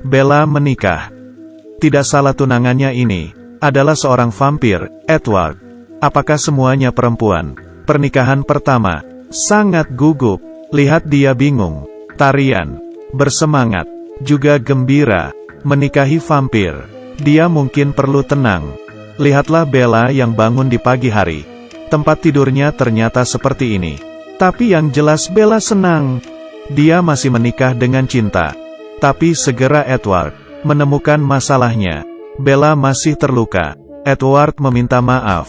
Bella menikah. Tidak salah tunangannya ini adalah seorang vampir, Edward. Apakah semuanya perempuan? Pernikahan pertama, sangat gugup. Lihat dia bingung. Tarian, bersemangat, juga gembira. Menikahi vampir. Dia mungkin perlu tenang. Lihatlah Bella yang bangun di pagi hari. Tempat tidurnya ternyata seperti ini. Tapi yang jelas Bella senang. Dia masih menikah dengan cinta. Tapi segera Edward menemukan masalahnya. Bella masih terluka. Edward meminta maaf.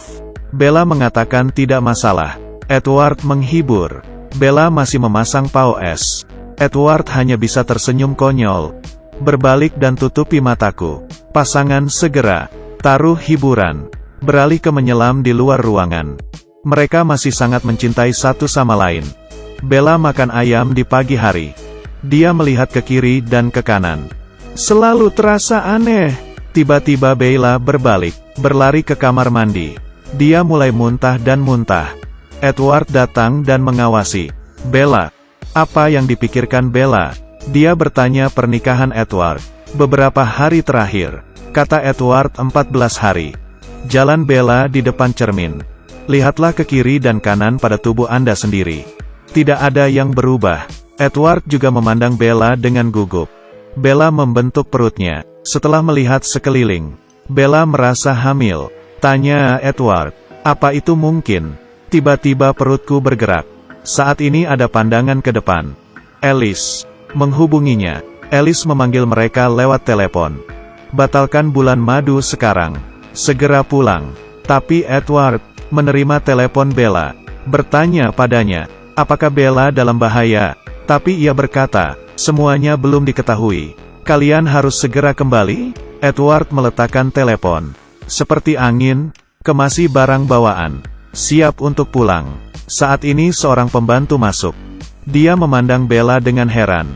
Bella mengatakan tidak masalah. Edward menghibur. Bella masih memasang paus. Edward hanya bisa tersenyum konyol. Berbalik dan tutupi mataku. Pasangan segera taruh hiburan. Beralih ke menyelam di luar ruangan. Mereka masih sangat mencintai satu sama lain. Bella makan ayam di pagi hari. Dia melihat ke kiri dan ke kanan. Selalu terasa aneh. Tiba-tiba Bella berbalik, berlari ke kamar mandi. Dia mulai muntah dan muntah. Edward datang dan mengawasi. Bella. Apa yang dipikirkan Bella? Dia bertanya pernikahan Edward. Beberapa hari terakhir. Kata Edward 14 hari. Jalan Bella di depan cermin. Lihatlah ke kiri dan kanan pada tubuh Anda sendiri. Tidak ada yang berubah. Edward juga memandang Bella dengan gugup. Bella membentuk perutnya. Setelah melihat sekeliling, Bella merasa hamil. Tanya Edward, apa itu mungkin? Tiba-tiba perutku bergerak. Saat ini ada pandangan ke depan. Alice menghubunginya. Alice memanggil mereka lewat telepon. Batalkan bulan madu sekarang. Segera pulang. Tapi Edward menerima telepon Bella. Bertanya padanya, apakah Bella dalam bahaya? Tapi ia berkata, semuanya belum diketahui. Kalian harus segera kembali? Edward meletakkan telepon. Seperti angin, kemasi barang bawaan. Siap untuk pulang. Saat ini seorang pembantu masuk. Dia memandang Bella dengan heran.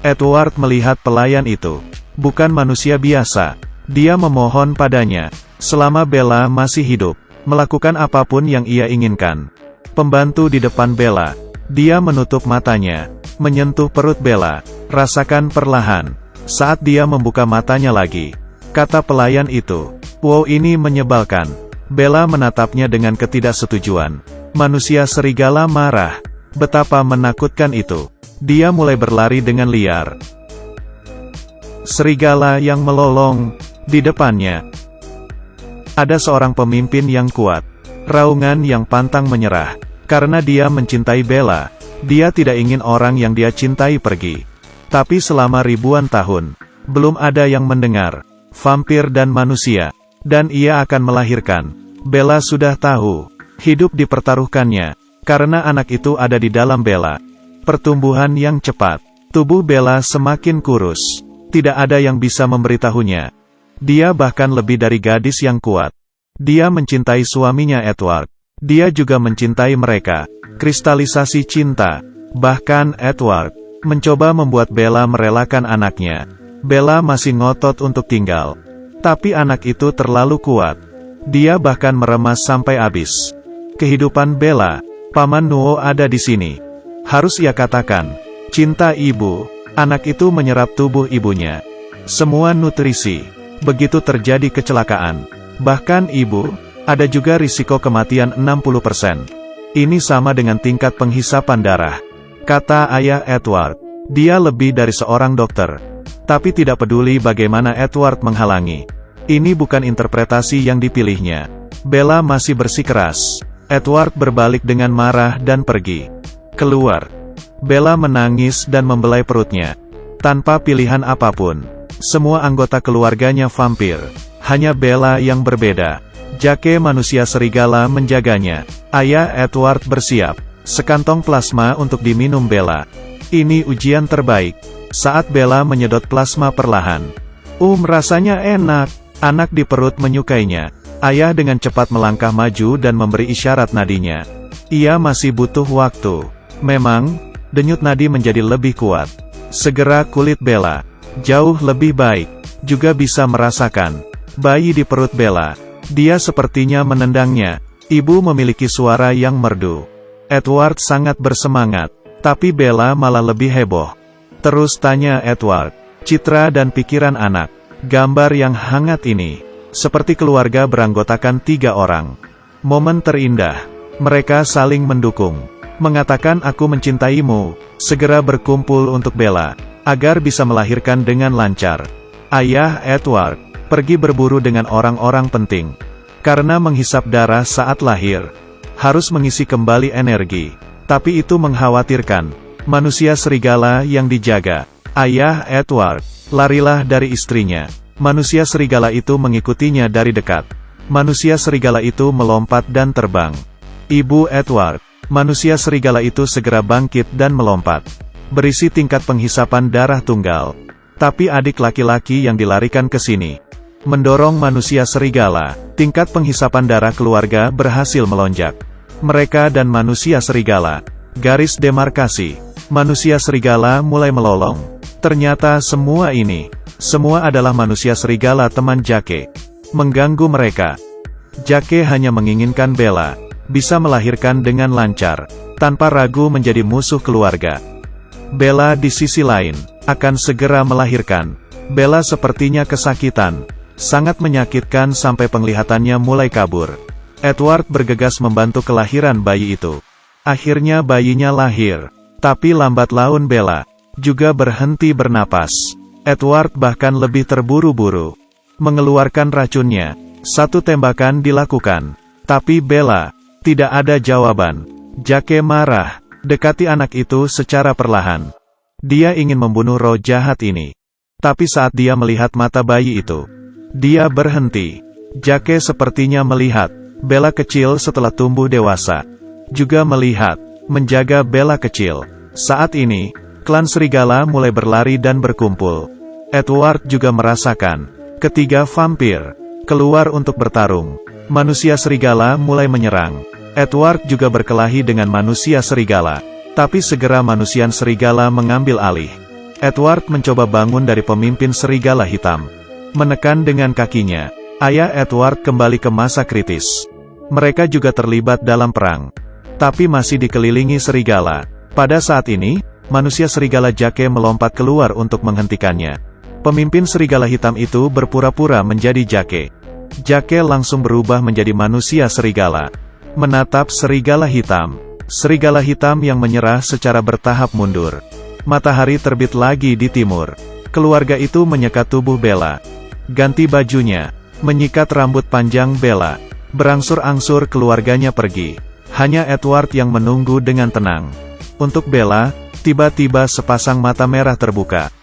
Edward melihat pelayan itu. Bukan manusia biasa. Dia memohon padanya. Selama Bella masih hidup, melakukan apapun yang ia inginkan. Pembantu di depan Bella. Dia menutup matanya. Menyentuh perut Bella. Rasakan perlahan. Saat dia membuka matanya lagi. Kata pelayan itu. Wow, ini menyebalkan. Bella menatapnya dengan ketidaksetujuan. Manusia serigala marah. Betapa menakutkan itu. Dia mulai berlari dengan liar. Serigala yang melolong. Di depannya ada seorang pemimpin yang kuat. Raungan yang pantang menyerah. Karena dia mencintai Bella. Dia tidak ingin orang yang dia cintai pergi. Tapi selama ribuan tahun, belum ada yang mendengar. Vampir dan manusia. Dan ia akan melahirkan. Bella sudah tahu. Hidup dipertaruhkannya. Karena anak itu ada di dalam Bella. Pertumbuhan yang cepat. Tubuh Bella semakin kurus. Tidak ada yang bisa memberitahunya. Dia bahkan lebih dari gadis yang kuat. Dia mencintai suaminya Edward. Dia juga mencintai mereka. Kristalisasi cinta. Bahkan Edward mencoba membuat Bella merelakan anaknya. Bella masih ngotot untuk tinggal. Tapi anak itu terlalu kuat. Dia bahkan meremas sampai habis. Kehidupan Bella. Paman Nuo ada di sini. Harus ia katakan. Cinta ibu. Anak itu menyerap tubuh ibunya. Semua nutrisi. Begitu terjadi kecelakaan. Bahkan ibu, ada juga risiko kematian 60%. Ini sama dengan tingkat penghisapan darah. Kata ayah Edward. Dia lebih dari seorang dokter. Tapi tidak peduli bagaimana Edward menghalangi. Ini bukan interpretasi yang dipilihnya. Bella masih bersikeras. Edward berbalik dengan marah dan pergi. Keluar. Bella menangis dan membelai perutnya. Tanpa pilihan apapun. Semua anggota keluarganya vampir. Hanya Bella yang berbeda. Jake manusia serigala menjaganya. Ayah Edward bersiap. Sekantong plasma untuk diminum Bella. Ini ujian terbaik. Saat Bella menyedot plasma perlahan. Rasanya enak. Anak di perut menyukainya. Ayah dengan cepat melangkah maju dan memberi isyarat nadinya. Ia masih butuh waktu. Memang, denyut nadi menjadi lebih kuat. Segera kulit Bella. Jauh lebih baik. Juga bisa merasakan. Bayi di perut Bella. Dia sepertinya menendangnya. Ibu memiliki suara yang merdu. Edward sangat bersemangat. Tapi Bella malah lebih heboh. Terus tanya Edward. Citra dan pikiran anak. Gambar yang hangat ini. Seperti keluarga beranggotakan 3 orang. Momen terindah. Mereka saling mendukung. Mengatakan aku mencintaimu. Segera berkumpul untuk Bella. Agar bisa melahirkan dengan lancar. Ayah Edward pergi berburu dengan orang-orang penting. Karena menghisap darah saat lahir. Harus mengisi kembali energi. Tapi itu mengkhawatirkan. Manusia serigala yang dijaga. Ayah Edward larilah dari istrinya. Manusia serigala itu mengikutinya dari dekat. Manusia serigala itu melompat dan terbang. Ibu Edward, manusia serigala itu segera bangkit dan melompat. Berisi tingkat penghisapan darah tunggal. Tapi adik laki-laki yang dilarikan ke sini. Mendorong manusia serigala, tingkat penghisapan darah keluarga berhasil melonjak. Mereka dan manusia serigala. Garis demarkasi. Manusia serigala mulai melolong. Ternyata semua adalah manusia serigala teman Jake. Mengganggu mereka. Jake hanya menginginkan Bella bisa melahirkan dengan lancar, tanpa ragu menjadi musuh keluarga. Bella di sisi lain, akan segera melahirkan. Bella sepertinya kesakitan. Sangat menyakitkan sampai penglihatannya mulai kabur. Edward bergegas membantu kelahiran bayi itu. Akhirnya bayinya lahir. Tapi lambat laun Bella juga berhenti bernapas. Edward bahkan lebih terburu-buru mengeluarkan racunnya. 1 tembakan dilakukan. Tapi Bella tidak ada jawaban. Jake marah. Dekati anak itu secara perlahan. Dia ingin membunuh roh jahat ini. Tapi saat dia melihat mata bayi itu, dia berhenti. Jake sepertinya melihat Bella kecil setelah tumbuh dewasa. Juga melihat, menjaga Bella kecil. Saat ini, klan serigala mulai berlari dan berkumpul. Edward juga merasakan, ketiga vampir keluar untuk bertarung. Manusia serigala mulai menyerang. Edward juga berkelahi dengan manusia serigala. Tapi segera manusia serigala mengambil alih. Edward mencoba bangun dari pemimpin serigala hitam. Menekan dengan kakinya. Ayah Edward kembali ke masa kritis. Mereka juga terlibat dalam perang. Tapi masih dikelilingi serigala. Pada saat ini, manusia serigala Jake melompat keluar untuk menghentikannya. Pemimpin serigala hitam itu berpura-pura menjadi Jake. Jake langsung berubah menjadi manusia serigala. Menatap serigala hitam. Serigala hitam yang menyerah secara bertahap mundur. Matahari terbit lagi di timur. Keluarga itu menyekat tubuh Bella. Ganti bajunya. Menyikat rambut panjang Bella. Berangsur-angsur keluarganya pergi. Hanya Edward yang menunggu dengan tenang. Untuk Bella, tiba-tiba sepasang mata merah terbuka.